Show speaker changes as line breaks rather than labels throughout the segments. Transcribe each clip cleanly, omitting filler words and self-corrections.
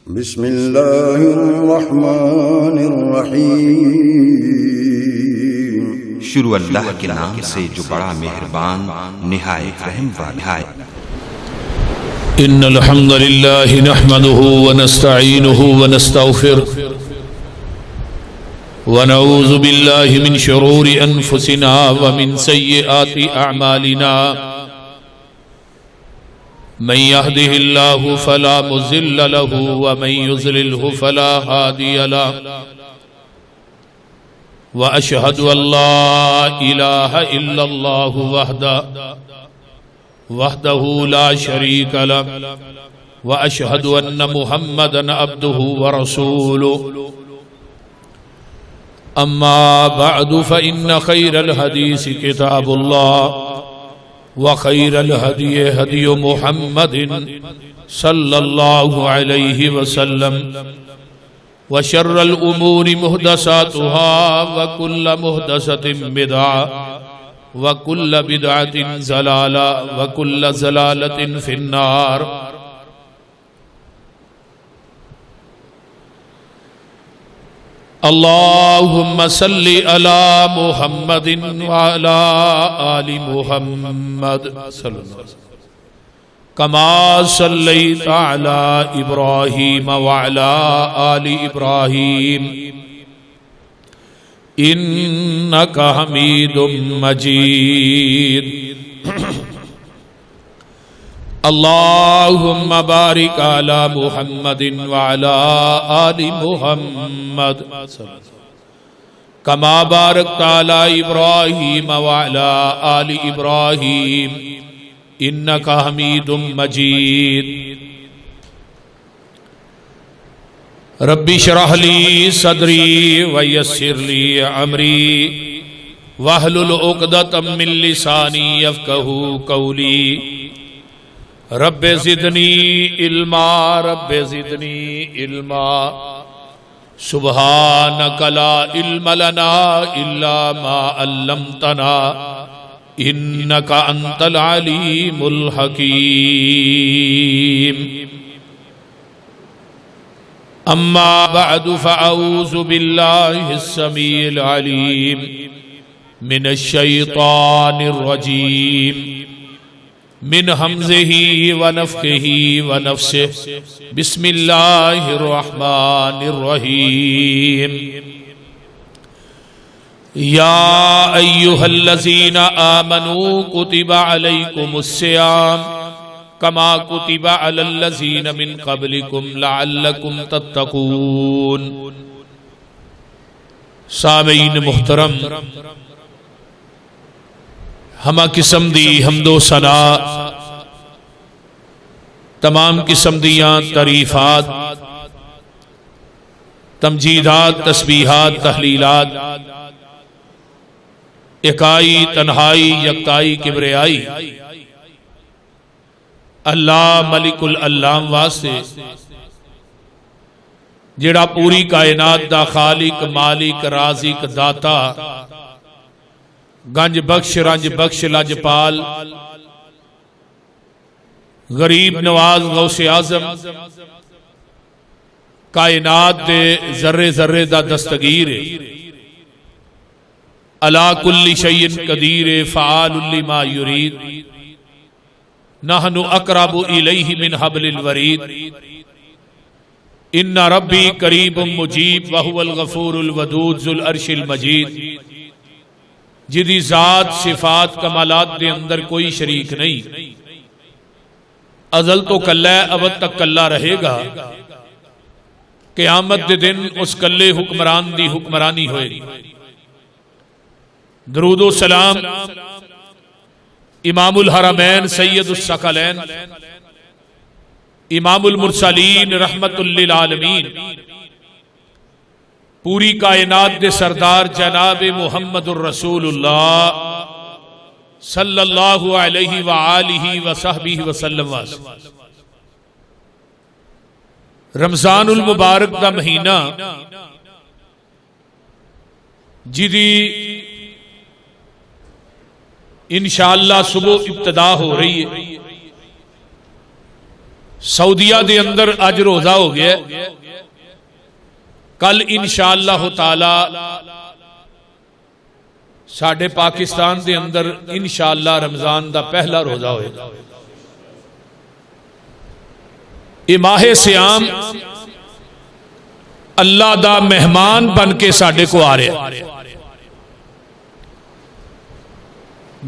بسم اللہ الرحمن الرحیم۔
شروع اللہ کے نام سے جو بڑا مہربان نہایت رحم والا ہے۔
ان الحمد للہ نحمده ونستعینه ونستغفره ونعوذ باللہ من شرور انفسنا ومن سیئات اعمالنا، من يهده الله فلا مضل له ومن يضلله فلا هادي له، واشهد ان لا اله الا الله وحده لا شريك له، واشهد ان محمدا عبده ورسوله، اما بعد فان خير الحديث كتاب الله، وخير الهدي هدي محمد صلى الله عليه وسلم، وشر الأمور محدثاتها وكل محدثة بدعة وكل بدعة ضلالة وكل ضلالة في النار۔ اللهم صل على محمد وعلى آل محمد كما صليت على إبراهيم وعلى آل إبراهيم إنك حميد مجيد۔ اللهم بارك على محمد وعلى آل محمد كما باركت على إبراهيم وعلى آل إبراهيم إنك حميد مجيد۔ رب اشرح لي صدري ويسر لي أمري واحلل عقدة من لساني يفقهوا قولي۔ رب زدنی علما، رب زدنی علما، سبحانک لا علم لنا الا ما علمتنا انک انت العلیم الحکیم۔ اما بعد فاعوذ باللہ السمیع العلیم من الشیطان الرجیم، من حمزه ونفخه ونفسه، بسم اللہ الرحمن الرحیم۔ یا ایہا الذین آمنوا کتب علیکم الصیام کما کتب علی الذین من قبلکم لعلکم تتقون۔ سامعین محترم، ہمہ قسم دی حمد و ثنا، تمام قسم دیاں تعریفات، تمجیدات، تسبیحات، تحلیلات، اکائی، تنہائی، یکتائی، کبریائی اللہ ملک العلام واسطے جڑا پوری کائنات دا خالق، مالک، رازق، داتا، گنج بخش، رنج بخش، لاجپال، غریب نواز، غوث اعظم، کائنات دے ذرے ذرے دا دستگیر، علی کل شیء قدیر، فعال لما یرید، نحن اقرب الیہ من حبل الورید، ان ربی قریب مجیب وہو الغفور الودود ذو العرش المجید، جدی ذات، صفات، کمالات دے اندر کوئی شریک نہیں، ازل تو کلہ ہے، ابد تک کلہ رہے گا، قیامت دے دن اس کلے حکمران دی حکمرانی ہوئے گی۔ درود و سلام امام الحرمین سید الثقلین، امام المرسلین، رحمت للعالمین، پوری کائنات دے سردار جناب محمد الرسول اللہ صلی اللہ علیہ وآلہ وصحبہ وسلم۔ رمضان المبارک دا مہینہ جدی انشاءاللہ صبح ابتدا ہو رہی ہے، سعودیہ دے اندر اج روزہ ہو گیا، کل انشاءاللہ تعالی ساڈے پاکستان دے اندر انشاءاللہ رمضان دا پہلا روزہ ہوئے گا۔ یہ ماہ سیام اللہ دا مہمان بن کے ساڈے کو آ رہا ہے۔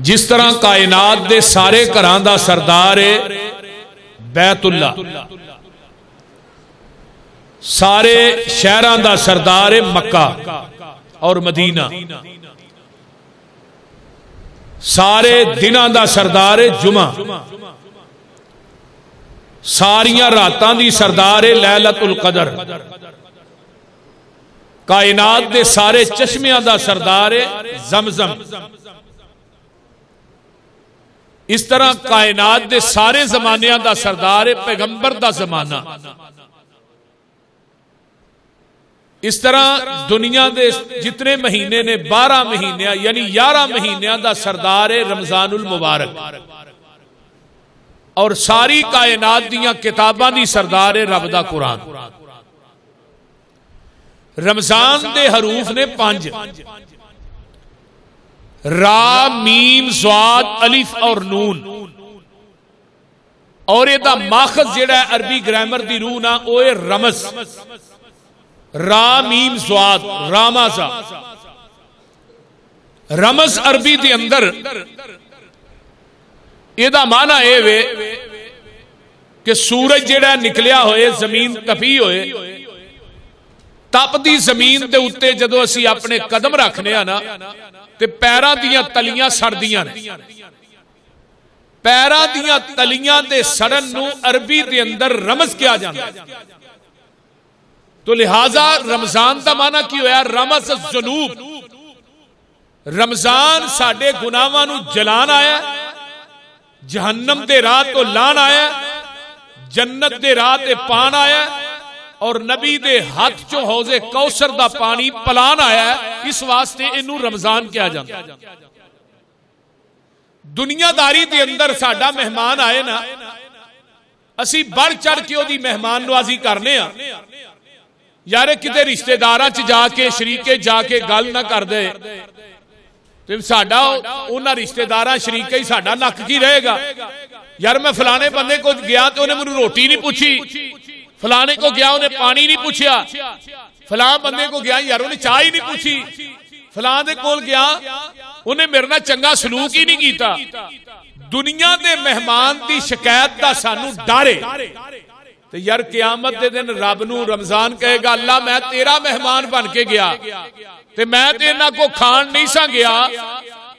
جس طرح کائنات دے سارے گھراں دا سردار ہے بیت اللہ، سارے شہراں دا سردار ہے مکہ اور مدینہ، سارے دناں دا سردار ہے جمعہ، ساریاں راتاں دی سردار ہے لیلۃ القدر، کائنات دے سارے چشمیاں دا سردار ہے زمزم۔ اس طرح کائنات دے سارے زمانیاں دا سردار ہے پیغمبر دا زمانہ۔ اس طرح دنیا دے جتنے مہینے نے 12 مہینے یعنی 11 مہینے دا سردار ہے رمضان المبارک، اور ساری کائنات دیاں کتاباں دی سردار ہے رب دا قرآن۔ رمضان دے حروف نے 5، را میم ضاد الف اور نون، اور یہ دا ماخذ جڑا ہے عربی گرامر دی روح نا او ہے رمز، را میم ضاد رامازا۔ رمز عربی دی اندر یہ دا معنی اے وے کہ سورج جڑا نکلیا ہوئے زمین تپی ہوئے، تپ دی زمین دے اتے جدو اسی اپنے قدم رکھنے نا تے پیراں دیاں تلیاں سڑدیاں نے، پیراں دیاں تلیاں دے سڑن نو عربی دے اندر رمز کیا جاندہ ہے۔ تو لہذا رمضان دا معنی کی ہویا رمز الذنوب، رمضان ساڈے گناہاں نو جلان آیا، جہنم دے راہ تو لان آیا، جنت دے راہ تے پان آیا، اور نبی دے ہاتھ چو حوض کوثر دا پانی پلان آیا ہے۔ اس واسطے انہوں رمضان کیا جاتا ہے۔ دنیا داری دے اندر ساڈا مہمان آئے نا، اسی بڑھ چڑھ کے دی مہمان نوازی کرنے ہاں، یار کتے رشتہ داراں چ جا کے شریکے جا کے گل نہ کر دے تو ساڈا انہاں رشتہ داراں شریکے ہی ساڈا نک کی رہے گا۔ یار میں فلانے بندے کو گیا تو انہیں مجھے روٹی نہیں پوچھی، فلانے کو گیا انہیں پانی نہیں پوچھیا، فلاں بندے کو گیا یار انہیں چائے نہیں پوچھی، فلاں دے کول گیا انہیں میرے نال چنگا سلوک ہی نہیں کیتا۔ دنیا دے مہمان دی شکایت دا سانو ڈارے تو یار قیامت دے دن رب نو رمضان کہے گا اللہ میں تیرا مہمان بن کے گیا تے میں تے انہاں کو کھان نہیں سا گیا،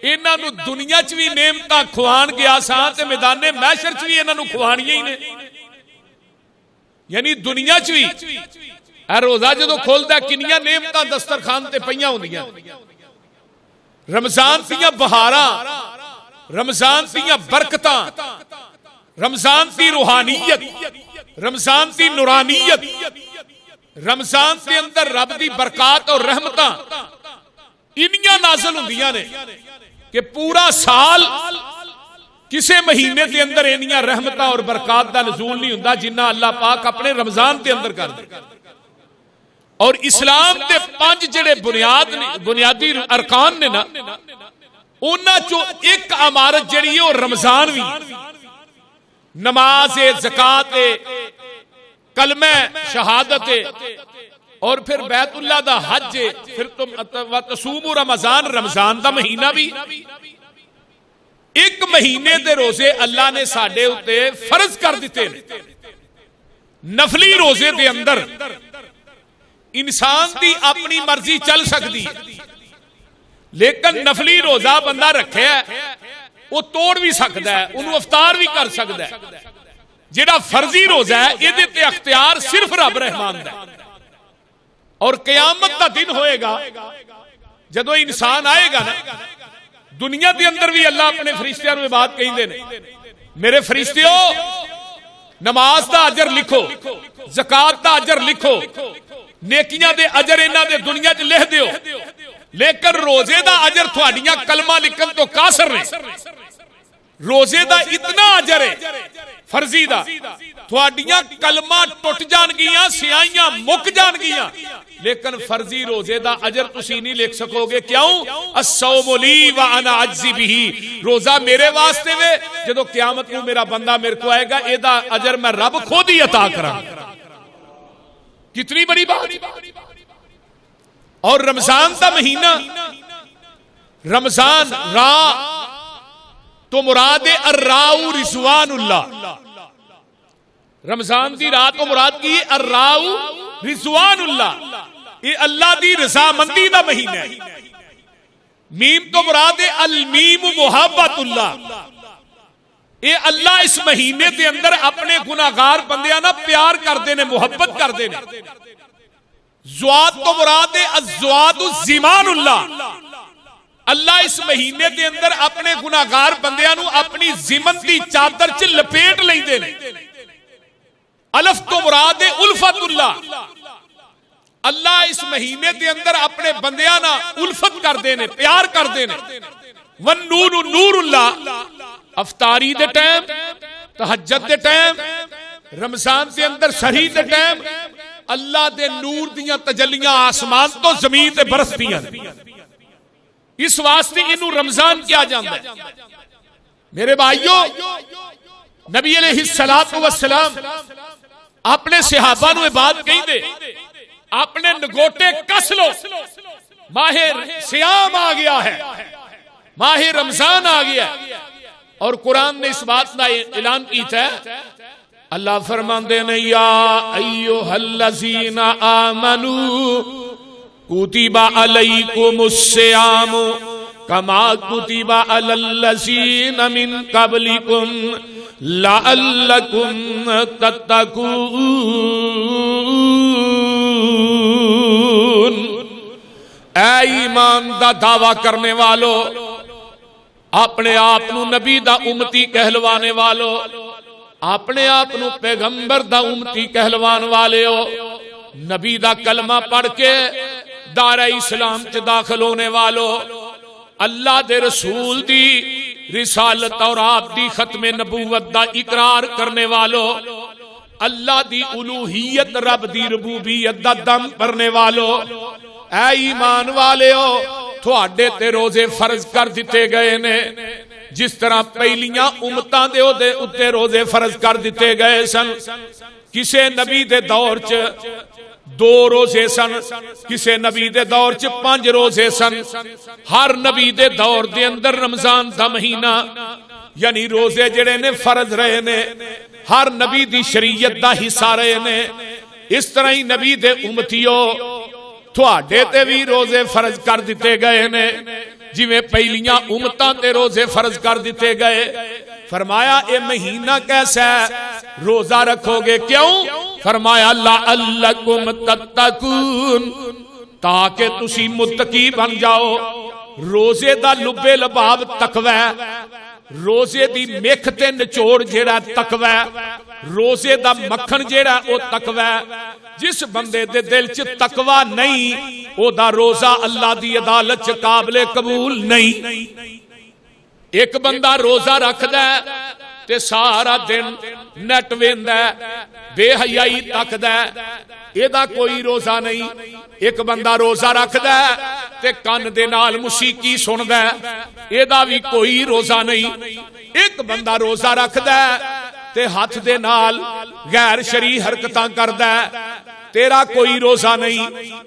انہاں نو دنیا چ بھی نعمتاں کھوان گیا سا تے میدان محشر چ بھی انہاں نو کھوانیاں ہی نے۔ یعنی دنیا چ بھی اے روزہ جدو کھولدا کنیاں نعمتاں دسترخوان تے پئیاں ہوندیاں، رمضان دیاں بہاراں، رمضان دیاں برکتاں، رمضان دی روحانیت، رمضان دی نورانیت، رمضان دے اندر رب دی برکات اور رحمتاں انیاں نازل ہوندیاں نے کہ پورا سال کسے مہینے دے اندر انیاں رحمتاں اور برکات دا نزول نہیں ہوندا جنہ اللہ پاک اپنے رمضان دے اندر کر دے۔ اور اسلام دے 5 جڑے بنیادی ارکان نے نا، انہاں چوں ایک عمارت جڑی ہے وہ رمضان بھی، نماز، زکات، کلمہ شہادت، اور پھر بیت اللہ دا حج، پھر تم تصوم رمضان، رمضان دا مہینہ بھی۔ ایک مہینے دے روزے اللہ نے ساڈے اتے فرض کر دیتے ہیں۔ نفلی روزے دے اندر انسان دی اپنی مرضی چل سکتی ہے، لیکن نفلی روزہ بندہ رکھے ہے وہ توڑ بھی سکتا ہے، انہوں افطار بھی کر سکتا ہے۔ جڑا فرضی روزہ ہے یہ تے اختیار صرف رب رحمان دا ہے۔ اور قیامت دا دن ہوئے گا جدو انسان آئے گا نا، دنیا دے اندر بھی اللہ اپنے فرشتیاں میں بات کہیں دے میرے فرشتیوں نماز دا اجر لکھو، زکات دا اجر لکھو، نیکیاں دے اجر انہاں دے دنیا چ لکھ دیو، لیکن روزے دا اجر تھوڑیاں کلمہ لکھن تو قاصر نہیں۔ روزے دا اتنا اجر ہے فرضی دا، تھوڑیاں کلمہ ٹوٹ جان گیاں، سیائیاں مک جان گیاں، لیکن فرضی روزے دا اجر تسی نہیں لکھ سکو گے. کیوں؟ الصوم لی وانا اجزی بہ، روزہ میرے واسطے وے، جدو قیامت کو میرا بندہ میرے کو آئے گا اے دا اجر میں رب خود ہی عطا کراں. کتنی بڑی بات. اور رمضان دا مہینہ، رمضان را تو مراد الراء رضوان اللہ، رمضان دی رات کو مراد کی الراء رضوان اللہ، یہ اللہ دی رضامندی دا مہینہ ہے. میم تو مراد المیم محبت اللہ، یہ اللہ اس مہینے دے اندر اپنے گناہگار بندیاں نہ پیار کردے نے، محبت کردے نے. زواد تو مراد الزواد الزمان اللہ، اللہ اس مہینے دے اندر اپنے گناہگار بندیاں نو اپنی ضمن دی چادر چ لپیٹ لیندے نے. الف تو مراد الفت اللہ، اللہ اس مہینے دے اندر اپنے بندیاں نا الفت کردے نے، پیار کردے نے. والنور نور اللہ، افطاری دے ٹائم، تہجد دے ٹائم، رمضان دے اندر سحری دے ٹائم اللہ دے نور دیاں تجلیاں آسمان تو زمین تے برسدیاں. اس واسطے انہوں رمضان کیا جاندا ہے. میرے بھائیو، نبی علیہ السلام اپنے صحابہ نو بات کہی دے، اپنے نگوٹے کس لو، ماہ سیام آ گیا ہے، ماہ رمضان آ گیا ہے. اور قرآن نے اس بات کا اعلان کیتا ہے. اللہ فرماندے نے یا ایھا الذین آمنوا کتب علیکم الصیام کما کتب علی الذین من قبلکم لعلکم تتقون. اے ایمان دا دعویٰ کرنے والو، اپنے آپ نو نبی دا امتی کہلوانے والو، اپنے آپ نو پیغمبر دا امتی کہلوان والے ہو، نبی دا کلمہ پڑھ کے دارہ اسلام چ داخل ہونے والو، اللہ دے رسول دی رسالت اور آپ دی ختم نبوت دا اقرار کرنے والو، اللہ دی الوہیت رب دی ربوبیت دا دم کرنے والو. اے ایمان والے ہو، تھوڑے تے روزے فرض کر دیتے گئے نے، جس طرح پہلیاں امتاں دے اتے روزے فرض کر دیتے گئے سن. کسے نبی دے دور چ 2 روزے سن، کسے نبی دے دور چ 5 روزے سن. ہر نبی دے دور دے اندر رمضان دا مہینہ یعنی روزے جڑے نے فرض رہے نے، ہر نبی دی شریعت دا حصہ رہے نے. اس طرح ہی نبی دے امتیو تھوڑے تے بھی روزے فرض کر دیتے گئے نے، جویں پہلیاں امتاں تے روزے فرض کر دیتے گئے. فرمایا اے مہینہ کیسا ہے، روزہ رکھو گے. کیوں؟ فرمایا لعلکم تتقون، تاکہ تسی متقی بن جاؤ. روزے دا لبے لباب تقوی ہے، روزے دی میکھ تے نچوڑ جیڑا تقوی ہے، روزے دا مکھن جیڑا او تقوی ہے. جس بندے دے دل چ تقوی نہیں، او دا روزہ اللہ دی عدالت چ قابل قبول نہیں. ایک بندہ روزہ رکھدا ہے تے سارا دن نیٹ ویندا ہے، بے حیائی تکدا ہے، اے دا کوئی روزہ نہیں. ایک بندہ روزہ رکھدا ہے تے کان دے نال موسیقی سندا ہے، اے دا بھی کوئی روزہ نہیں. ایک بندہ روزہ رکھدا ہے تے ہاتھ دے نال غیر شرعی حرکتاں کردا ہے، تیرا کوئی روزہ نہیں.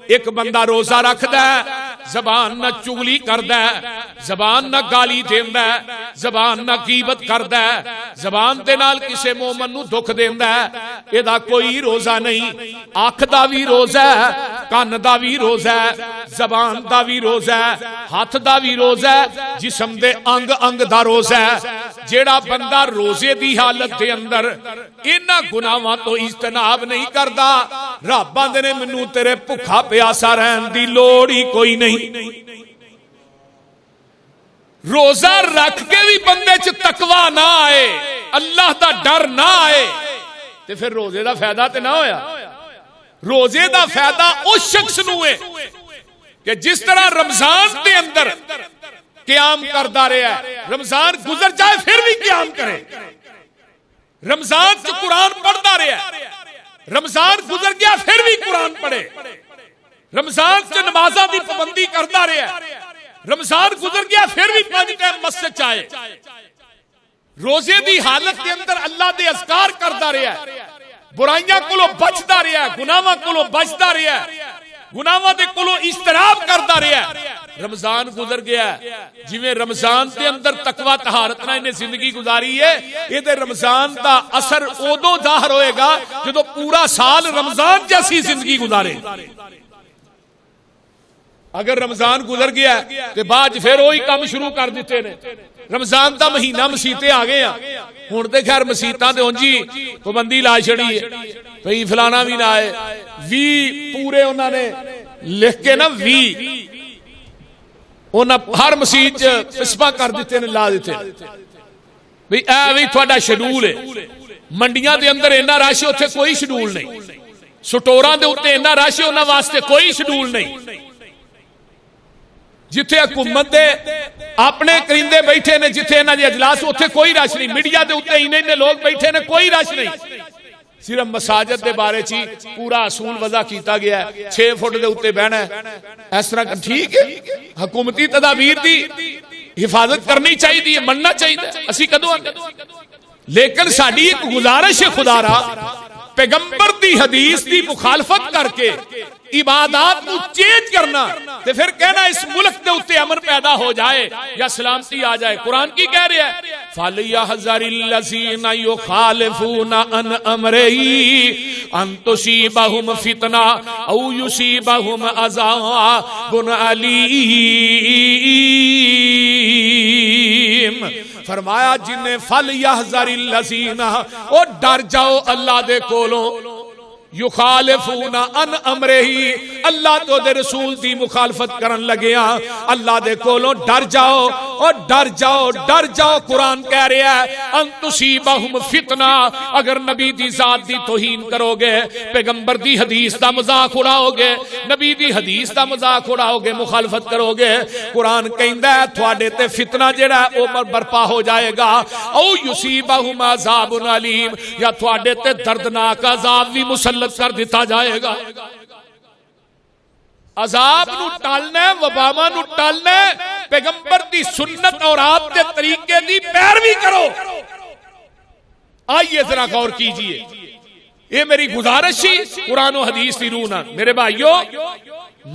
ایک بندہ روزہ رکھدا ہے، زبان نہ چغلی کردا ہے، زبان نہ گالی دیندا ہے، زبان نہ غیبت کردا ہے، زبان دے نال کسے مومن نو دکھ دیندا ہے، اے دا کوئی روزہ نہیں. اکھ دا بھی روزہ ہے، کان دا بھی روزہ ہے، زبان دا بھی روزہ ہے، ہاتھ دا بھی روزہ ہے، جسم دے انگ انگ دا روزہ ہے. جیڑا بندہ روزے دی حالت دے اندر انہاں گناہاں تو اجتناب نہیں کردا، رب آندے نے مینوں تیرے بھکھا پیاسا رہن دی لوڑ ہی کوئی نہیں. روزہ رکھ کے بھی بندے چ تقوی نہ آئے، اللہ دا ڈر نہ آئے، تے پھر روزے دا فائدہ تے نہ ہویا. روزے دا فائدہ اس شخص نو ہے کہ جس طرح رمضان دے اندر قیام کردا رہا ہے، رمضان گزر جائے پھر بھی قیام کرے، رمضان چ قرآن پڑھتا رہا، رمضان گزر گیا پھر بھی قرآن پڑھے، رمضان چ نمازاں دی پابندی کرتا رہا، رمضان گزر گیا پھر بھی 5 ٹائم مسجد چائے، روزے دی حالت کے اندر اللہ دے اذکار کرتا رہا، برائیاں کولو بچتا رہا، گناہاں کولو بچتا رہا، گناہاں دے کولو اجتناب کرتا رہا، رمضان گزر گیا، جویں رمضان دے اندر تقوی طہارت نال انہیں زندگی گزاری ہے، یہ دے رمضان دا اثر ادو ظاہر ہوئے گا جدو پورا سال رمضان جیسی زندگی گزارے۔ اگر رمضان گزر گیا تو بعد پھر وہی کام شروع کر دیتے نے، رمضان دا مہینہ مسیطے آ گئے ہیں، ہن تے خیر مسیطاں تے ہن جی پابندی لا چھڑی ہے، بھئی فلانا بھی نہ آئے، 20 پورے انہوں نے لکھ کے نا 20 ہر مسیت قسمہ کر دیتے نے، لا دیتے بھئی اے بھی تھوڑا شیڈول ہے، منڈیاں دے اندر اینا رش ہے، اتنے کوئی شیڈول نہیں، سٹوراں دے اتنے اینا رش ہے، انہاں واسطے کوئی شیڈول نہیں، جتھے حکومت دے اپنے کرندے بیٹھے نے، جتھے انہاں دے اجلاس اتنے کوئی رش نہیں، میڈیا دے اتنے انہیں لوگ بیٹھے نے، کوئی رش نہیں، صرف مساجد دے بارے چی پورا اصول وضع کیتا گیا ہے، 6 فٹ دے اتنے بہنا ہے، اس طرح ٹھیک ہے، حکومتی تدابیر دی حفاظت کرنی چاہیے، مننا چاہیے، اسی کدوں آتے، لیکن ساڈی ایک گزارش ہے خدا را، پیغمبر دی حدیث دی مخالفت کر کے عبادات کو چینج کرنا تے پھر کہنا اس ملک دے اتے امن پیدا ہو جائے یا سلامتی آ جائے۔ قرآن کی کہہ رہا ہے فَلْيَحْذَرِ الَّذِينَ يُخَالِفُونَ عَنْ أَمْرِهِ أَن تُصِيبَهُمْ فِتْنَةٌ أَوْ يُصِيبَهُمْ عَذَابٌ أَلِيمٌ۔ فرمایا جنہیں فَلْيَحْذَرِ الَّذِينَ، او ڈر جاؤ اللہ دے کولوں، یخالفون ان امرہی، اللہ تو دے رسول دی مخالفت کرن لگیا، اللہ دے کولوں ڈر جاؤ، اور ڈر جاؤ ڈر جاؤ، قرآن کہہ رہا ہے ان تصیبہم فتنہ، اگر نبی دی ذات دی توہین کرو گے، پیغمبر دی حدیث دا مذاق اڑاؤ گے، نبی دی حدیث دا مذاق اڑاؤ گے، مخالفت کرو گے، قرآن کہندا ہے تھوڑے تے فتنہ جڑا ہے او برپا ہو جائے گا، او یصیبہم عذاب علیم، یا تھوڑے تے دردناک عذاب بھی مسلط کر دیتا جائے گا۔ عذاب نو ٹالنا ہے، وباما نو ٹالنا ہے، پیغمبر دی سنت اور آپ کے طریقے دی پیروی کرو۔ آئیے ذرا غور کیجئے، یہ میری گزارش ہی قرآن و حدیث کی روح نہ، میرے بھائیو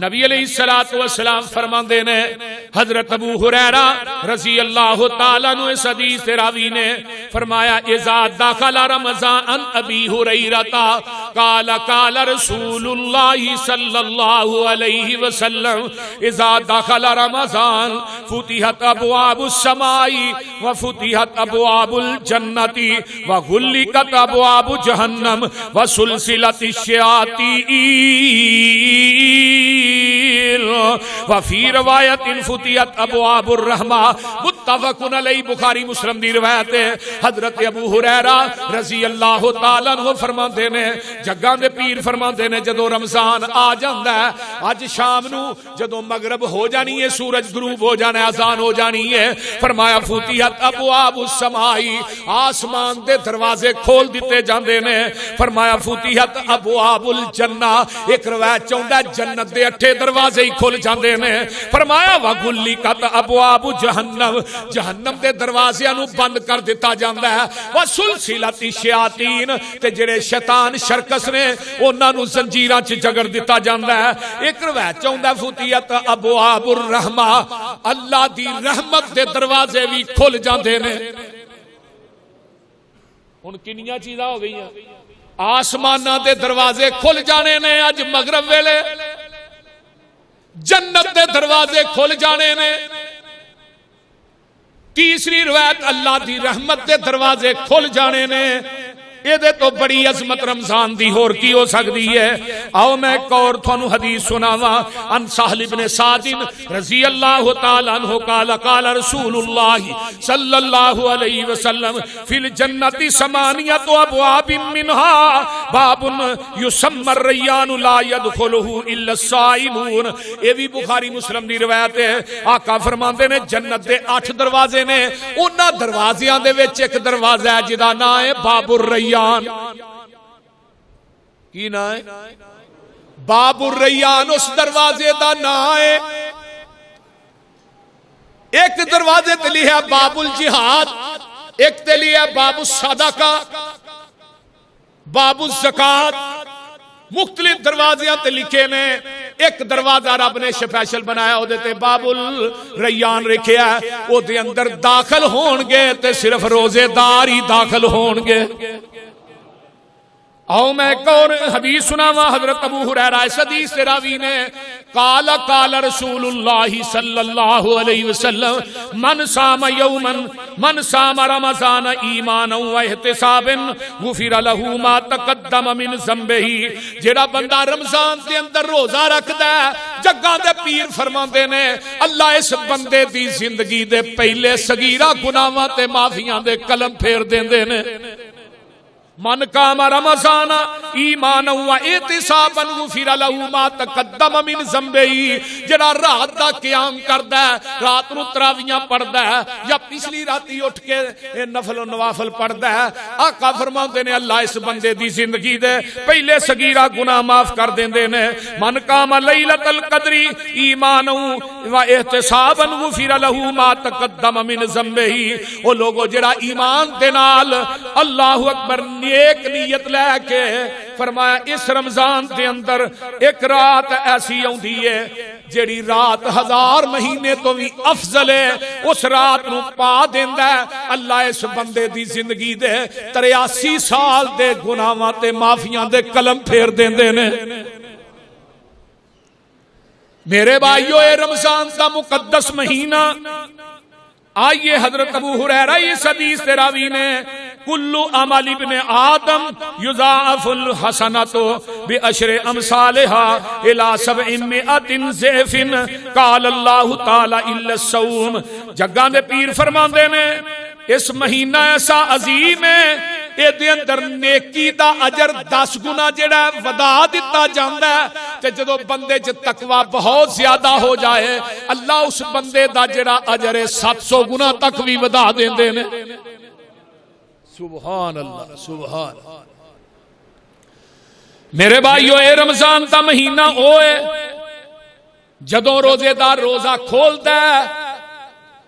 نبی علیہ السلام فرماندے نے، حضرت ابو ہریرہ رضی اللہ تعالیٰ عنہ اس حدیث راوی نے فرمایا اذا دخل رمضان ابی ہریرہ قال قال رسول اللہ صلی اللہ علیہ وسلم اذا دخل رمضان فتحت ابواب السماء وفتحت ابواب الجنت وغلقت ابواب جہنم وسلسلت الشیاطین وفی روایت فتحت ابواب الرحمہ، متفق علیہ، بخاری مسلم دی روایت ہے۔ حضرت ابو ہریرہ رضی اللہ تعالیٰ عنہ فرماندے نے، جگاں دے پیر فرماندے نے جدو رمضان آ جاندا ہے، اج شام نو جدو مغرب ہو جانی ہے، سورج غروب ہو جانا ہے، اذان ہو جانی ہے، فرمایا فتحت ابواب السماء، آسمان دے دروازے کھول دیتے جاندے نے، فرمایا فتحت ابواب الجنہ، ایک روایت چوندا جنت دے 8 دروازے ہی کھل جاندے نے، فرمایا وغلقت ابواب جہنم، جہنم دے دروازیاں نو بند کر دیتا جاندا ہے، وسلسلت الشیاطین، تے جڑے شیطان شرکس نے انہاں نو زنجیراں چ جگڑ دیتا جاندا ہے۔ ایک روایت چوندا فتحت ابواب الرحمہ، اللہ دی رحمت دے دروازے بھی کھل جاندے نے۔ ہن کنیاں چیزاں ہو گئیاں، آسماناں دے دروازے کھل جانے نے اج مغرب ویلے، جنت دے دروازے کھل جانے نے، تیسری روایت اللہ دی رحمت دے دروازے کھل جانے نے، یہ تو بڑی عظمت رمضان دی ہور کی ہو سکتی ہے. آؤ میں ایک اور تھانوں حدیث سناواں. ان سہل بن سعد رضی اللہ تعالی عنہ قال قال رسول اللہ صلی اللہ علیہ وسلم فی الجنت ثمانیۃ ابواب منها باب یسمى الریان لا يدخله الا الصائمون. یہ بھی بخاری مسلم دی روایت ہے. آقا فرماندے نے جنت دے 8 دروازے نے. انہاں دروازیاں دے وچ ایک دروازہ ہے جدا نام ہے باب الریان. کی نام ہے؟ باب الریان. اس دروازے دا نام ہے. ایک دروازے تے لکھا باب الجہاد, ایک تے لکھا باب الصدقہ, باب الزکات. مختلف دروازیاں تے لکھے نے. ایک دروازہ رب نے سپیشل بنایا او دے تے باب الریان رکھیا ہے. او دے اندر داخل ہون گے تے صرف روزے دار ہی داخل ہون گے. آؤ میں ایک اور حدیث سناواں. حضرت ابو ہریرہ اس حدیث سے راوی نے قال قال رسول اللہ صلی اللہ علیہ وسلم من صام یوما من صام رمضان ایمانا و احتسابا غفر له ما تقدم من ذنبه. جڑا بندہ رمضان دے اندر روزہ رکھدا ہے, جگاں دے پیر فرماندے نے اللہ اس بندے دی زندگی دے پہلے صغیرہ گناہاں تے معافیاں دے قلم پھیر دیندے نے. من قام رمضان ایمانا و احتسابا غفر له ما تقدم من ذنبه. جڑا رات دا قیام کردا ہے, رات نو تراویحاں پڑھدا ہے یا پچھلی راتی اٹھ کے نفل و نوافل پڑھدا ہے, آقا فرماندے نے اللہ اس بندے دی زندگی دے پہلے صغیرہ گناہ معاف کر دیندے نے. من قام لیلۃ القدر ایمانا و احتسابا غفر له ما تقدم من ذنبه. او لوگو جڑا ایمان دے نال اللہ اکبر ایک نیت لے کے فرمایا اس رمضان دے اندر ایک رات ایسی آندی ہے جیڑی رات 1000 مہینے تو بھی افضل ہے, اس رات نو پا دیندا ہے اللہ اس بندے دی زندگی دے 83 سال دے گناہاں تے معافیاں دے قلم پھیر دیندے نے. میرے بھائیو اے رمضان دا مقدس مہینہ. آئیے حضرت ابو ہریرہ اس حدیث سے راوی نے کل عمل ابن آدم یضاعف الحسنۃ بعشر امثالها الى 700 ضعف قال اللہ تعالی الا الصوم. جگاں دے پیر فرماندے نے اس مہینہ ایسا عظیم ہے, اے دے اندر نیکی دا اجر 10 گنا جڑا ودا دتا جاندا ہے. تے جدوں بندے چ تقوی بہت زیادہ ہو جائے اللہ اس بندے دا جڑا اجر 700 گنا تک بھی ودا دیندے نے. سبحان اللہ سبحان. میرے بھائیو اے رمضان دا مہینہ ہوئے جدوں روزے دار روزہ کھولدا ہے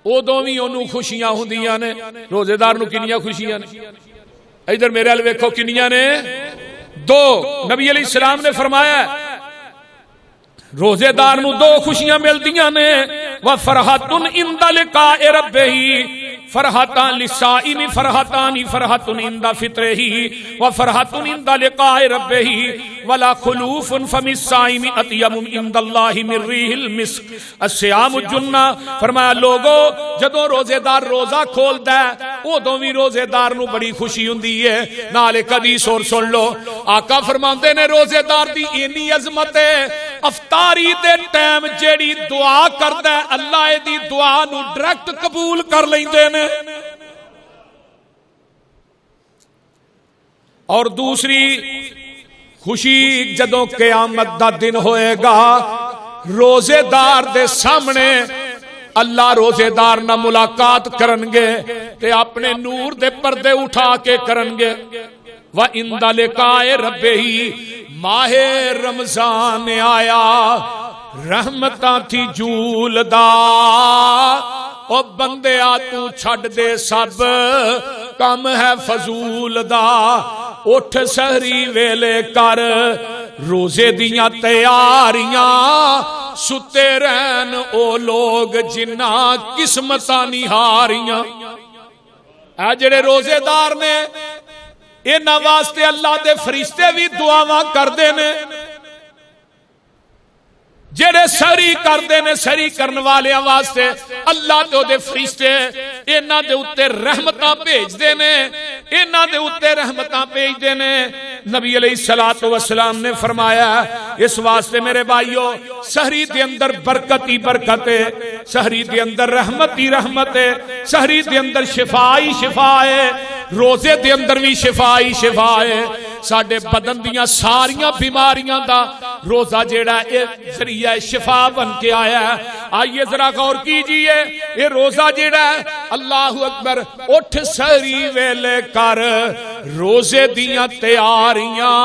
ادوں بھی انہوں خوشیاں ہوندیاں نے. روزے دار نو کنیاں خوشیاں نے؟ ادھر میرے ال ویکھو کنیاں نے؟ 2. نبی علیہ السلام نے فرمایا روزے دار نو 2 خوشیاں ملدیاں نے. وفرحۃ عند لقاء ربہ فرحتان للصائم فرحتان فرحت عند فطرہ وفرحت عند لقاء ربہ ولا خلوف فم الصائم اطیب عند اللہ من ریح المسک الصیام جنہ. فرمایا لوگو جدوں روزے دار روزہ کھولدا ہے ادوں بھی روزے دار نو بڑی خوشی ہوندی ہے. نال ایک حدیث اور سن لو. آقا فرماندے نے روزے دار دی اینی عظمت ہے افطاری دے ٹائم جیڑی دعا کردا ہے اللہ دی دعا نو ڈائریکٹ قبول کر لیندے نے. اور دوسری خوشی جدوں قیامت دا دن ہوئے گا روزے دار دے سامنے اللہ روزے دار نہ ملاقات کرنگے تے اپنے نور دے پردے اٹھا کے کرنگے. وَإِنْدَ لِقَاءِ رَبِّهِ ماہ رمضان آیا رحمتاں تھی جولدا او بندے آ تو چھڑ دے سب کم ہے فضول دا. اٹھ سحری ویلے کر روزے دیاں تیاریاں ستے رہن او لوگ جنہ قسمتاں نہاریاں. اے جڑے روزے دار نے انہاں واسطے اللہ دے فرشتے بھی دعاواں کردے نے. جڑے سری کردے نے سری کرن والیاں واسطے اللہ تے او دے فرشتے انہاں دے اوتے رحمتاں بھیجدے نے، انہاں دے اوتے رحمتاں بھیجدے نے۔ نبی علیہ الصلوۃ والسلام نے فرمایا اس واسطے میرے بھائیو سحری دے اندر برکت ہی برکت ہے، سحری دے اندر رحمت ہی رحمت ہے، سحری دے اندر شفا ہی شفا ہے، روزے دے اندر بھی شفا ہی شفا ہے۔ ساڈے بدن دیاں ساریاں بیماریاں دا روزہ جیڑا اے ذریعہ شفا بن کے آیا ہے۔ آئیے ذرا غور کیجئے یہ روزہ جیڑا ہے، اللہ اکبر، اٹھ سحری ویلے کر روزے دیاں تیاریاں،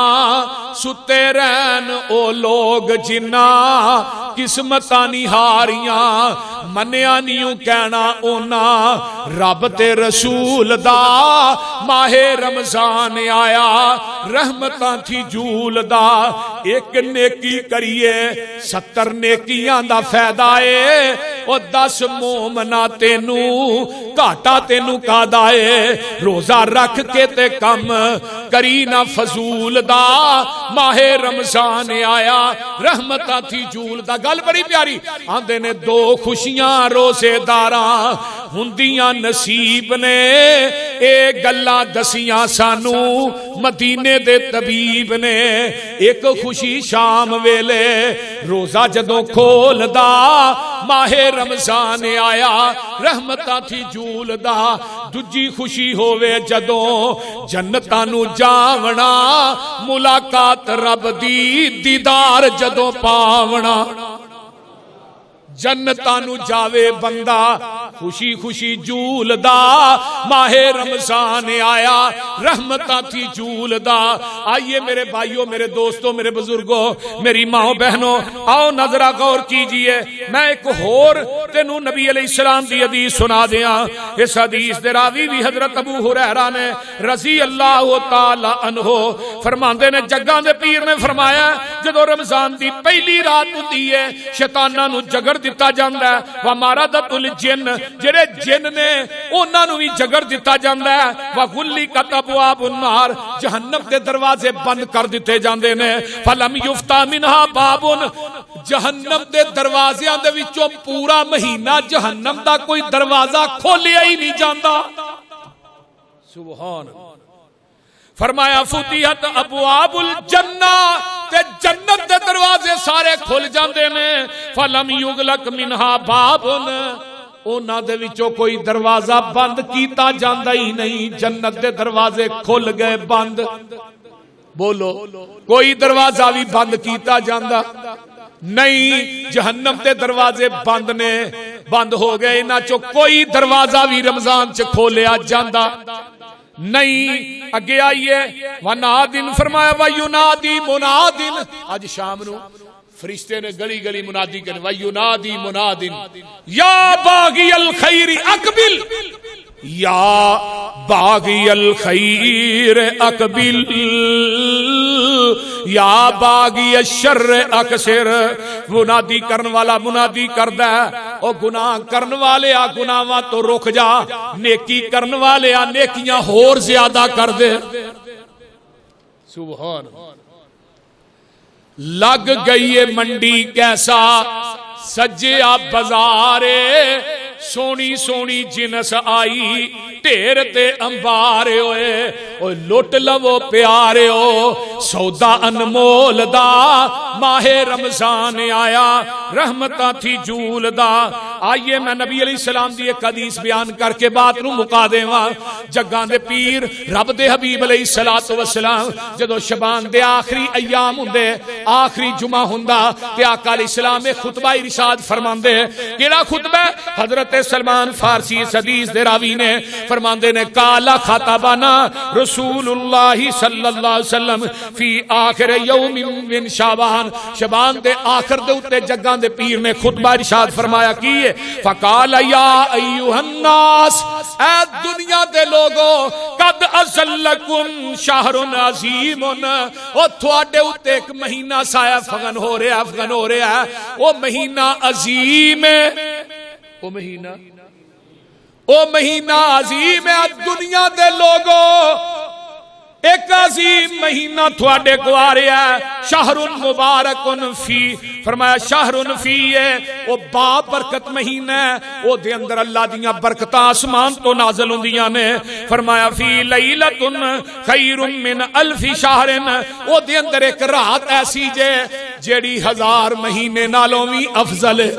ستے رہن او لوگ جنہ قسمتاں نہاریاں، منیا نیوں کہنا اونا رب تے رسول دا، ماہ رمضان آیا رحمتاں تھی جول دا، ایک نیکی کریے 70 نیکیاں دا فائدہ ہے، او 10 مومنا تینو گھاٹا تینو کادا ہے، روزہ رکھ کے تے کم کری نہ فضول دا، ماہ رمضان آیا رحمتاں تھی جول دا۔ گل بڑی پیاری آندے نے دو خوشیاں روزے داراں ہوندیاں نصیب نے، اے گلاں دسیاں سانو مدینے دے طبیب نے۔ ایک خوشی شام ویلے روزہ جدوں کھولدا، ماہ رمضان آیا رحمتاں تھی جول دا، دوجی خوشی ہووے جدوں جنتاں نو جاونا، ملاقات رب دی دیدار جدوں پاونا، جنتاں نو جاوے بندہ خوشی خوشی جول دا، ماہ رمضان آیا رحمتاں تھی جول دا۔ آئیے میرے بھائیوں، میرے دوستوں، میرے بزرگوں، میری ماں بہنوں، آؤ نظرہ غور کیجئے۔ میں ایک اور تینوں نبی علیہ السلام دی حدیث سنا دیاں۔ اس حدیث دے راوی بھی حضرت ابو ہریرہ نے رضی اللہ تعالی عنہ فرماندے نے، جگاں دے پیر نے فرمایا جدوں رمضان دی پہلی رات ہوندی ہے شیطاناں نو جگڑ دتا جاندا ہے، وَمَارَدَتُ الْجِنِّ، جڑے جن نے انہاں نو بھی جگڑ دتا جاندا ہے، وَغُلِّقَتْ أَبْوَابُ النَّارِ، جہنم دے دروازے بند کر دتے جاندے نے، فَلَمْ يُفْتَحْ مِنْهَا بَابٌ، جہنم دے دروازیاں دے وچوں پورا مہینہ جہنم دا کوئی دروازہ کھولیا ہی نہیں جاندا۔ سبحان اللہ۔ فرمایا فتحت ابواب الجنہ، تے جنت دے دروازے سارے کھل جاندے نے، فلم یغلق منہا باب، انہاں دے وچوں کوئی دروازہ بند کیتا جاندا ہی نہیں، جنت دے دروازے کھل گئے بند۔ بولو کوئی دروازہ بھی بند کیتا جاندا نہیں، جہنم دے دروازے بند نے، بند ہو گئے، انہاں چوں کوئی دروازہ بھی رمضان چ کھولیا جاندا نہیں۔ اگے آئیے ونادن، فرمایا وَيُنَادِي مُنَادٍ، آج شام نو فرشتے نے گلی گلی منادی کرنے، وَيُنَادِي مُنَادٍ یا باغی الخیر اقبل، یا باغی الخیر اقبل، یا باغی الشر اکثر۔ منادی کرن والا منادی کردا ہے، او گناہ کرن والے آ گناہاں تو رک جا، نیکی کرن والے آ نیکیاں ہور زیادہ کر دے۔ سبحان لگ گئی ہے منڈی کیسا سجیا بازارے، سونی سونی جنس آئی ڈھیر تے امبارے ہوئے، اوے لٹ لو پیارے ہو سودا انمول دا، ماہ رمضان آیا رحمتاں تھی جول دا۔ آئیے میں نبی علیہ السلام دی ایک حدیث بیان کر کے بات نو مکا دیواں۔ جگاں دے پیر رب دے حبیب علیہ الصلوۃ والسلام جدوں شبان دے آخری ایام ہوندے، آخری جمعہ ہوندا تے آقا علیہ السلام ایک خطبہ ارشاد فرماندے، کیڑا خطبہ؟ حضرت سلمان فارسی اس حدیث دے راوی نے فرماندے نے، کالا خطبنا رسول اللہ صلی اللہ علیہ وسلم فی آخر یوم من شعبان، شعبان دے آخر دے اتے جگاں دے پیر نے خطبہ ارشاد فرمایا کیے، فقال یا ایھا الناس، اے دنیا دے لوگو، قد ازلکم شہر عظیم، او تھوڑے اتے ایک مہینہ سایہ فغن ہو رہا ہے، افغن ہو رہا ہے، وہ مہینہ عظیم ہے، وہ مہینہ عظیم ہے۔ دنیا دے لوگو ایک عظیم مہینہ تھوڑے کو آ رہا ہے، شہر مبارک فی، فرمایا شہر فی ہے وہ با برکت مہینہ ہے، وہ دے اندر اللہ دیاں برکتاں آسمان تو نازل ہوندیاں نے، فرمایا فی لیلۃ خیر من الف شہر، وہ دے اندر ایک رات ایسی جیڑی 1000 مہینے نالوں بھی افضل ہے۔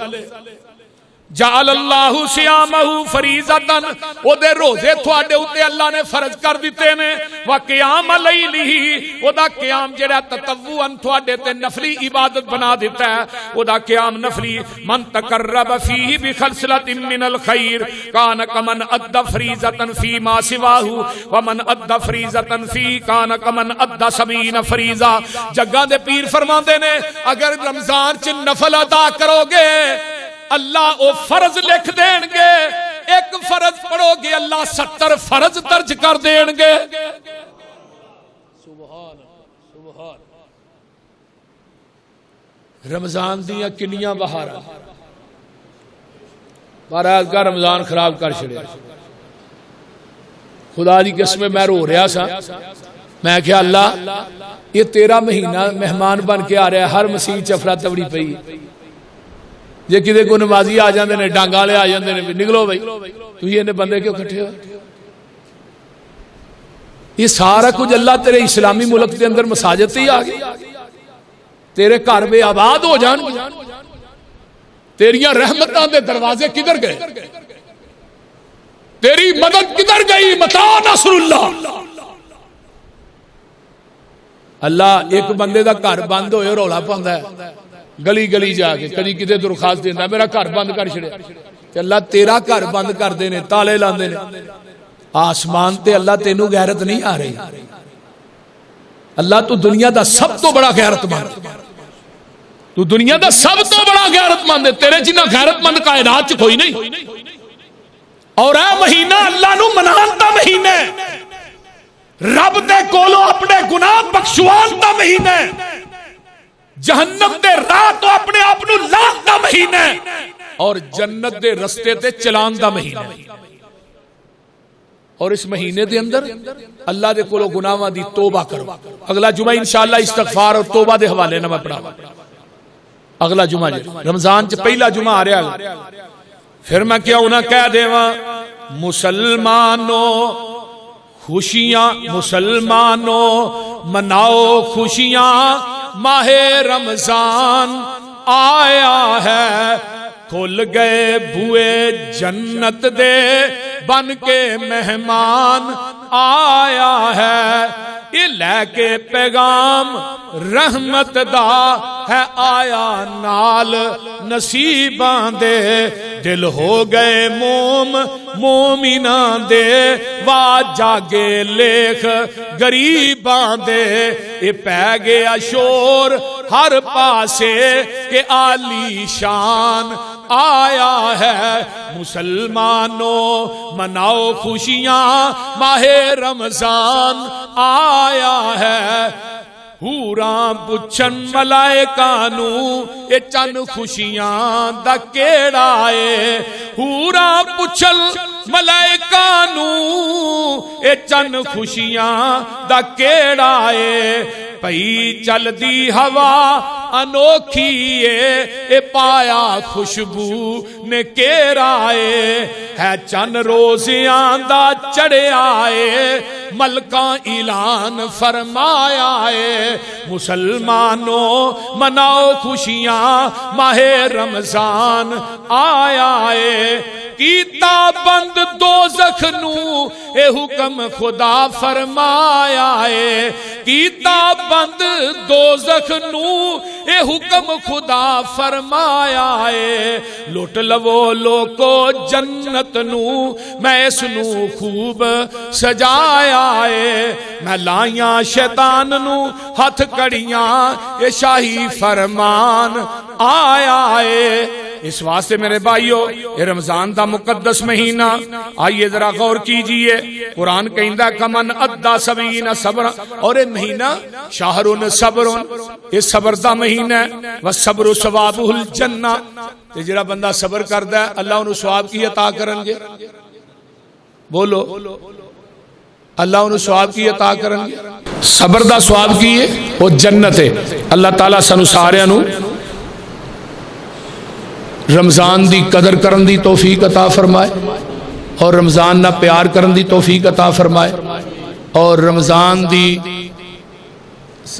جعل اللہ صیامہ فریضۃً، او دے روزے تھوڑے اوتے اللہ نے فرض کر دیتے نے، وقیام لیلہ، او دا قیام جڑا تطوعاً تھوڑے تے نفلی عبادت بنا دیتا ہے، او دا قیام نفلی، من تقرب فیہ بخصلۃ من الخیر کان کمن ادى فریضۃً فی ما سواہ ومن ادى فریضۃً فی کان کمن ادى 70 فریضہ۔ جگہ دے پیر فرماندے نے اگر رمضان چ نفل ادا کرو گے اللہ او فرض لکھ دین گے، ایک فرض پڑھو گے اللہ 70 فرض درج کر دین گے۔ سبحان سبحان۔ رمضان دیاں کنیاں بہاراں، مہاراج کا رمضان خراب کر چھڑیا۔ خدا دی قسم میں رو رہا سا، میں کہا اللہ یہ تیرا مہینہ مہمان بن کے آ رہا ہے، ہر مسیح چفرا تبڑی پئی، جے کدے کو نمازی آ جاندے نے، ڈانگ والے آ جاندے نے، نکلو بھائی تو یہ نے بندے کیوں کٹھے ہوئے؟ یہ سارا کچھ اللہ تیرے اسلامی ملک کے اندر مساجد ہی آ گئی، تیرے گھر بے آباد ہو جان، تیریاں رحمتاں دے دروازے کدھر گئے؟ تیری مدد کدھر گئی؟ متا نصر اللہ۔ اللہ ایک بندے دا گھر بند ہوئے رولا پاوندا ہے، گلی گلی جا کے کدی کدے درخواست دینا میرا گھر بند کر چھڑیا، تے اللہ تیرا گھر بند کر دے نے، تالے لاندے نے۔ آسمان تے اللہ تینوں غیرت نہیں آ رہی، اللہ تو دنیا دا سب تو بڑا غیرت مند، تو دنیا دا سب تو بڑا غیرت مند ہے، تیرے جنہ غیرت مند کائنات چ کوئی نہیں۔ اور اے مہینہ اللہ نو منان دا مہینہ ہے، رب دے کولو اپنے گناہ بخشوان دا مہینہ ہے، جہنم دے راہ تو اپنے آپ نو لان دا مہینہ ہے، اور جنت دے رستے تے چلان دا مہینہ ہے۔ اور اس مہینے دے اندر اللہ دے کولو گناہاں دی توبہ کرو۔ اگلا جمعہ انشاءاللہ استغفار اور توبہ دے حوالے نہ میں پڑھاواں، اگلا جمعہ رمضان چ پہلا جمعہ آ رہا ہے۔ پھر میں کیا انہاں کہہ دیواں مسلمانوں خوشیاں، مسلمانوں مناؤ خوشیاں، ماہ رمضان آیا ہے، کھل گئے بوئے جنت دے، بن کے مہمان آیا ہے، یہ لے کے پیغام رحمت دا ہے آیا نال، نصیباں دے دل ہو گئے موم مومنان دے، وا جاگے لیکھ غریباں دے، یہ پہ گیا شور ہر پاسے کہ عالی شان آیا ہے۔ مسلمانوں مناؤ خوشیاں، ماہ رمضان آیا ہے، حوراں پچھن ملائکاں نو اے چن خوشیاں دا کیڑا اے، حوراں پچھن ملائکاں نو اے چن خوشیاں دا کیڑا اے، پئی چل دی ہوا انوکھی اے پایا خوشبو نے کیڑا اے، ہے چن روزیاں دا چڑھیا اے، ملکاں اعلان فرمایا اے، مسلمانوں مناؤ خوشیاں، ماہ رمضان آیا اے، کیتا بند دوزخ نو اے حکم خدا فرمایا اے، کیتا بند دوزخ نو اے حکم خدا فرمایا اے، لوٹ لو لوکو جنت نو میں اس نو خوب سجایا اے، میں لائیاں شیطان نو ہتھ کڑیاں اے شاہی فرمان آیا اے۔ اس واسطے میرے بھائیو یہ رمضان دا مقدس مہینہ، آئیے ذرا غور کیجئے، قرآن کہندہ کمن ادّا 70 صبر، اور یہ مہینہ شہر صبر، یہ صبر دا مہینہ ہے، والصبر ثوابہ الجنہ، تے جڑا بندہ صبر کردا ہے اللہ انہوں ثواب کی عطا کرن گے۔ بولو اللہ انہوں سواب کی عطا کرن گے صبر دا سواب کی ہے وہ جنت ہے اللہ تعالیٰ سانو سارے نو رمضان دی قدر کرن دی توفیق عطا فرمائے اور رمضان نہ پیار کرن دی توفیق عطا فرمائے اور رمضان دی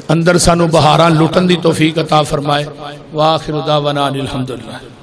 اندر سانو بہاراں لٹن دی توفیق عطا فرمائے وآخر دعوانا الحمدللہ